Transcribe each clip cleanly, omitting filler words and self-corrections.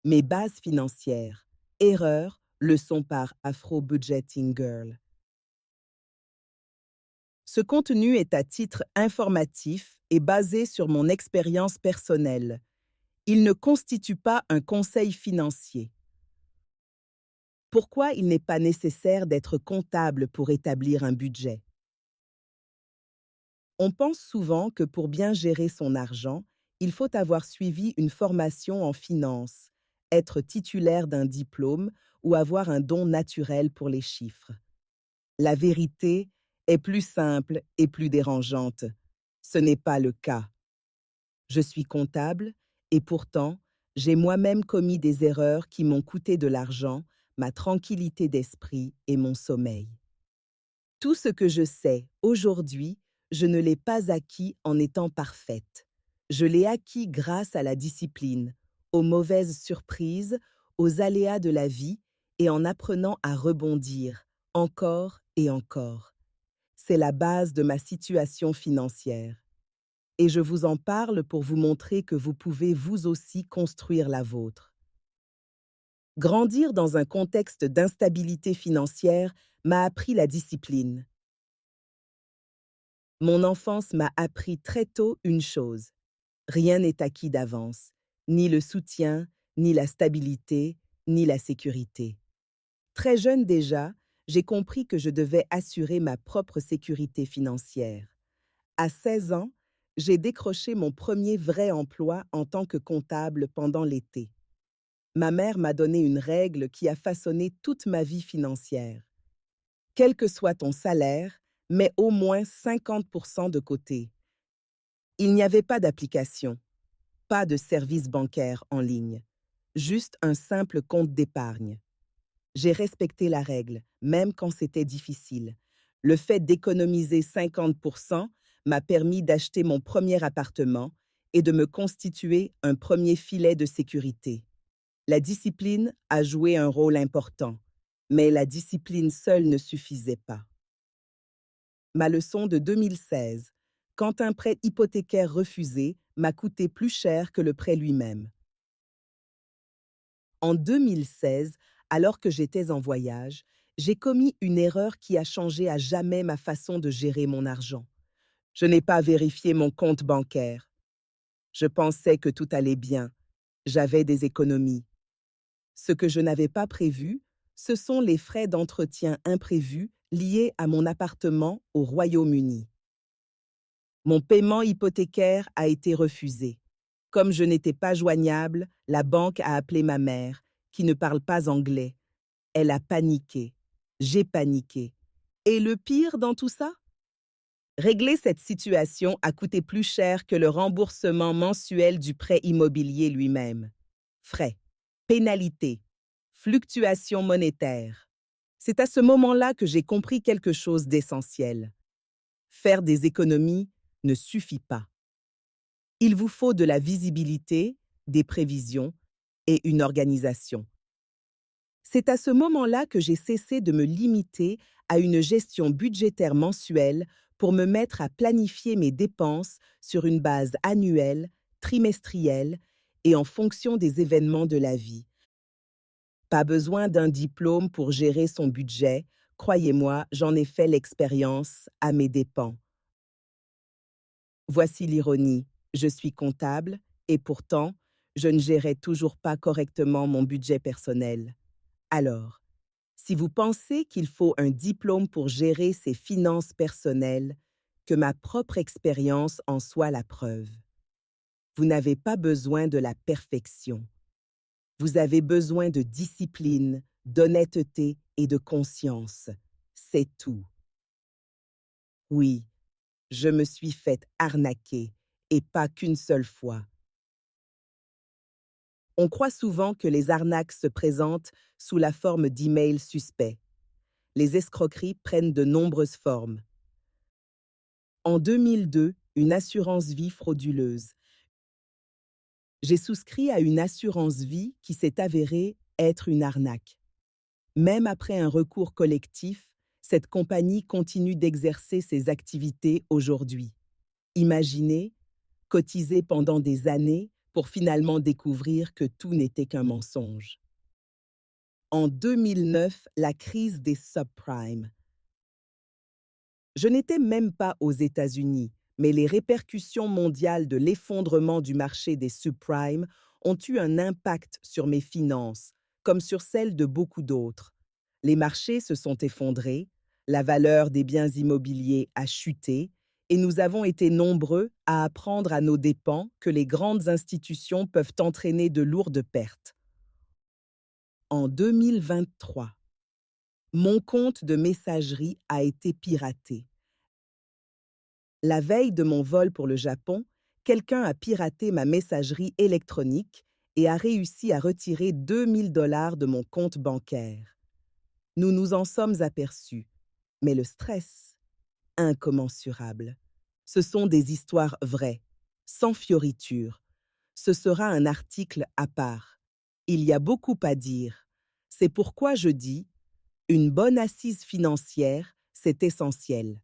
Mes bases financières. Erreur, leçon par Afro Budgeting Girl. Ce contenu est à titre informatif et basé sur mon expérience personnelle. Il ne constitue pas un conseil financier. Pourquoi il n'est pas nécessaire d'être comptable pour établir un budget? On pense souvent que pour bien gérer son argent, il faut avoir suivi une formation en finance, être titulaire d'un diplôme ou avoir un don naturel pour les chiffres. La vérité est plus simple et plus dérangeante. Ce n'est pas le cas. Je suis comptable et pourtant, j'ai moi-même commis des erreurs qui m'ont coûté de l'argent, ma tranquillité d'esprit et mon sommeil. Tout ce que je sais aujourd'hui, je ne l'ai pas acquis en étant parfaite. Je l'ai acquis grâce à la discipline, aux mauvaises surprises, aux aléas de la vie et en apprenant à rebondir, encore et encore. C'est la base de ma situation financière. Et je vous en parle pour vous montrer que vous pouvez vous aussi construire la vôtre. Grandir dans un contexte d'instabilité financière m'a appris la discipline. Mon enfance m'a appris très tôt une chose. Rien n'est acquis d'avance, ni le soutien, ni la stabilité, ni la sécurité. Très jeune déjà, j'ai compris que je devais assurer ma propre sécurité financière. À 16 ans, j'ai décroché mon premier vrai emploi en tant que comptable pendant l'été. Ma mère m'a donné une règle qui a façonné toute ma vie financière. Quel que soit ton salaire, mets au moins 50% de côté. Il n'y avait pas d'application, pas de service bancaire en ligne, juste un simple compte d'épargne. J'ai respecté la règle, même quand c'était difficile. Le fait d'économiser 50% m'a permis d'acheter mon premier appartement et de me constituer un premier filet de sécurité. La discipline a joué un rôle important, mais la discipline seule ne suffisait pas. Ma leçon de 2016, quand un prêt hypothécaire refusé m'a coûté plus cher que le prêt lui-même. En 2016, alors que j'étais en voyage, j'ai commis une erreur qui a changé à jamais ma façon de gérer mon argent. Je n'ai pas vérifié mon compte bancaire. Je pensais que tout allait bien. J'avais des économies. Ce que je n'avais pas prévu, ce sont les frais d'entretien imprévus liés à mon appartement au Royaume-Uni. Mon paiement hypothécaire a été refusé. Comme je n'étais pas joignable, la banque a appelé ma mère, qui ne parle pas anglais. Elle a paniqué. J'ai paniqué. Et le pire dans tout ça? Régler cette situation a coûté plus cher que le remboursement mensuel du prêt immobilier lui-même. Frais, pénalités, fluctuations monétaires. C'est à ce moment-là que j'ai compris quelque chose d'essentiel. Faire des économies ne suffit pas. Il vous faut de la visibilité, des prévisions et une organisation. C'est à ce moment-là que j'ai cessé de me limiter à une gestion budgétaire mensuelle pour me mettre à planifier mes dépenses sur une base annuelle, trimestrielle et en fonction des événements de la vie. Pas besoin d'un diplôme pour gérer son budget, croyez-moi, j'en ai fait l'expérience à mes dépens. Voici l'ironie, je suis comptable et pourtant, je ne gérais toujours pas correctement mon budget personnel. Alors, si vous pensez qu'il faut un diplôme pour gérer ses finances personnelles, que ma propre expérience en soit la preuve. Vous n'avez pas besoin de la perfection. Vous avez besoin de discipline, d'honnêteté et de conscience. C'est tout. Oui, je me suis faite arnaquer, et pas qu'une seule fois. On croit souvent que les arnaques se présentent sous la forme d'emails suspects. Les escroqueries prennent de nombreuses formes. En 2002, une assurance vie frauduleuse. J'ai souscrit à une assurance vie qui s'est avérée être une arnaque. Même après un recours collectif, cette compagnie continue d'exercer ses activités aujourd'hui. Imaginez, cotiser pendant des années pour finalement découvrir que tout n'était qu'un mensonge. En 2009, la crise des subprimes. Je n'étais même pas aux États-Unis, mais les répercussions mondiales de l'effondrement du marché des subprimes ont eu un impact sur mes finances, comme sur celles de beaucoup d'autres. Les marchés se sont effondrés, la valeur des biens immobiliers a chuté, et nous avons été nombreux à apprendre à nos dépens que les grandes institutions peuvent entraîner de lourdes pertes. En 2023, mon compte de messagerie a été piraté. La veille de mon vol pour le Japon, quelqu'un a piraté ma messagerie électronique et a réussi à retirer 2 000 $ de mon compte bancaire. Nous nous en sommes aperçus, mais le stress, incommensurable. Ce sont des histoires vraies, sans fioritures. Ce sera un article à part. Il y a beaucoup à dire. C'est pourquoi je dis, une bonne assise financière, c'est essentiel.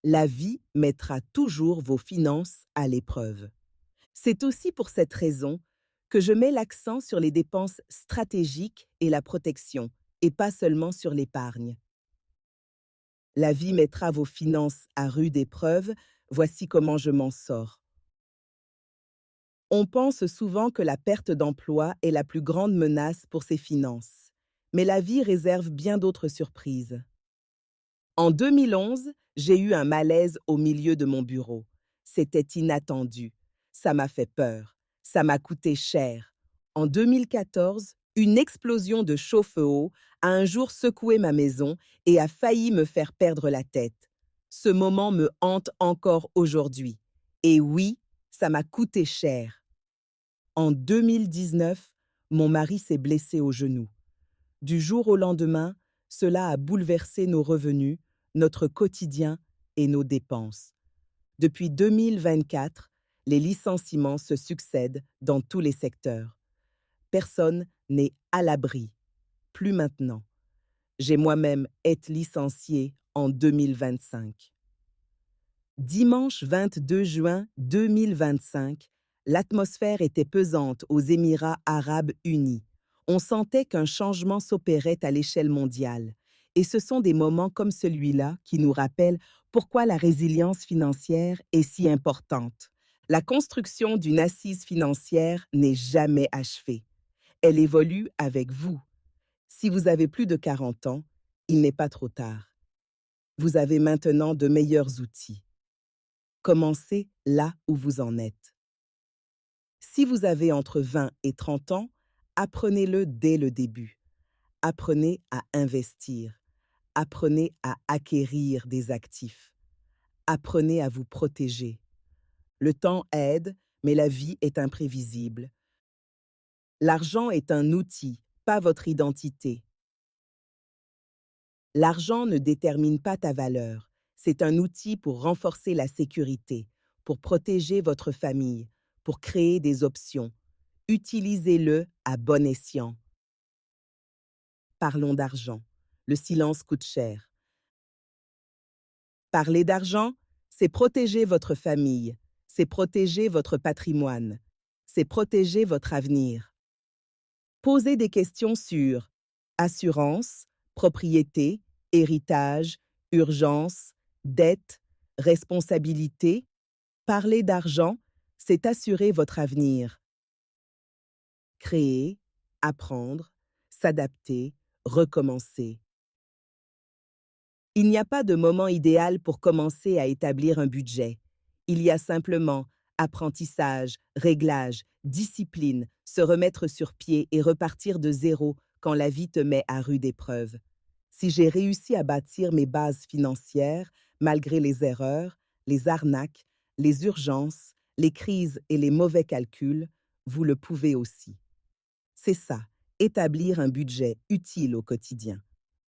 La vie mettra toujours vos finances à l'épreuve. C'est aussi pour cette raison que je mets l'accent sur les dépenses stratégiques et la protection, et pas seulement sur l'épargne. La vie mettra vos finances à rude épreuve, voici comment je m'en sors. On pense souvent que la perte d'emploi est la plus grande menace pour ses finances, mais la vie réserve bien d'autres surprises. En 2011, j'ai eu un malaise au milieu de mon bureau. C'était inattendu. Ça m'a fait peur. Ça m'a coûté cher. En 2014, une explosion de chauffe-eau a un jour secoué ma maison et a failli me faire perdre la tête. Ce moment me hante encore aujourd'hui. Et oui, ça m'a coûté cher. En 2019, mon mari s'est blessé au genou. Du jour au lendemain, cela a bouleversé nos revenus, notre quotidien et nos dépenses. Depuis 2024, les licenciements se succèdent dans tous les secteurs. Personne n'est à l'abri. Plus maintenant. J'ai moi-même été licenciée en 2025. Dimanche 22 juin 2025, l'atmosphère était pesante aux Émirats arabes unis. On sentait qu'un changement s'opérait à l'échelle mondiale. Et ce sont des moments comme celui-là qui nous rappellent pourquoi la résilience financière est si importante. La construction d'une assise financière n'est jamais achevée. Elle évolue avec vous. Si vous avez plus de 40 ans, il n'est pas trop tard. Vous avez maintenant de meilleurs outils. Commencez là où vous en êtes. Si vous avez entre 20 et 30 ans, apprenez-le dès le début. Apprenez à investir. Apprenez à acquérir des actifs. Apprenez à vous protéger. Le temps aide, mais la vie est imprévisible. L'argent est un outil, pas votre identité. L'argent ne détermine pas ta valeur. C'est un outil pour renforcer la sécurité, pour protéger votre famille, pour créer des options. Utilisez-le à bon escient. Parlons d'argent. Le silence coûte cher. Parler d'argent, c'est protéger votre famille, c'est protéger votre patrimoine, c'est protéger votre avenir. Posez des questions sur assurance, propriété, héritage, urgence, dette, responsabilité. Parler d'argent, c'est assurer votre avenir. Créer, apprendre, s'adapter, recommencer. Il n'y a pas de moment idéal pour commencer à établir un budget. Il y a simplement apprentissage, réglage, discipline, se remettre sur pied et repartir de zéro quand la vie te met à rude épreuve. Si j'ai réussi à bâtir mes bases financières, malgré les erreurs, les arnaques, les urgences, les crises et les mauvais calculs, vous le pouvez aussi. C'est ça, établir un budget utile au quotidien.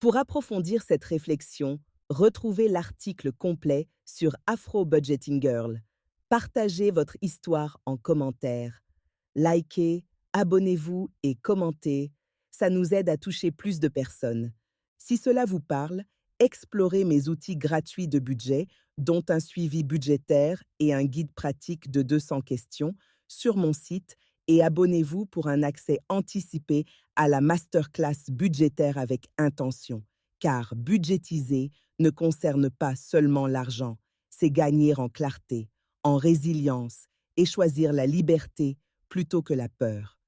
Pour approfondir cette réflexion, retrouvez l'article complet sur Afro Budgeting Girl. Partagez votre histoire en commentaire. Likez, abonnez-vous et commentez. Ça nous aide à toucher plus de personnes. Si cela vous parle, explorez mes outils gratuits de budget, dont un suivi budgétaire et un guide pratique de 200 questions, sur mon site et abonnez-vous pour un accès anticipé à la masterclass budgétaire avec intention, car budgétiser ne concerne pas seulement l'argent, c'est gagner en clarté, en résilience et choisir la liberté plutôt que la peur.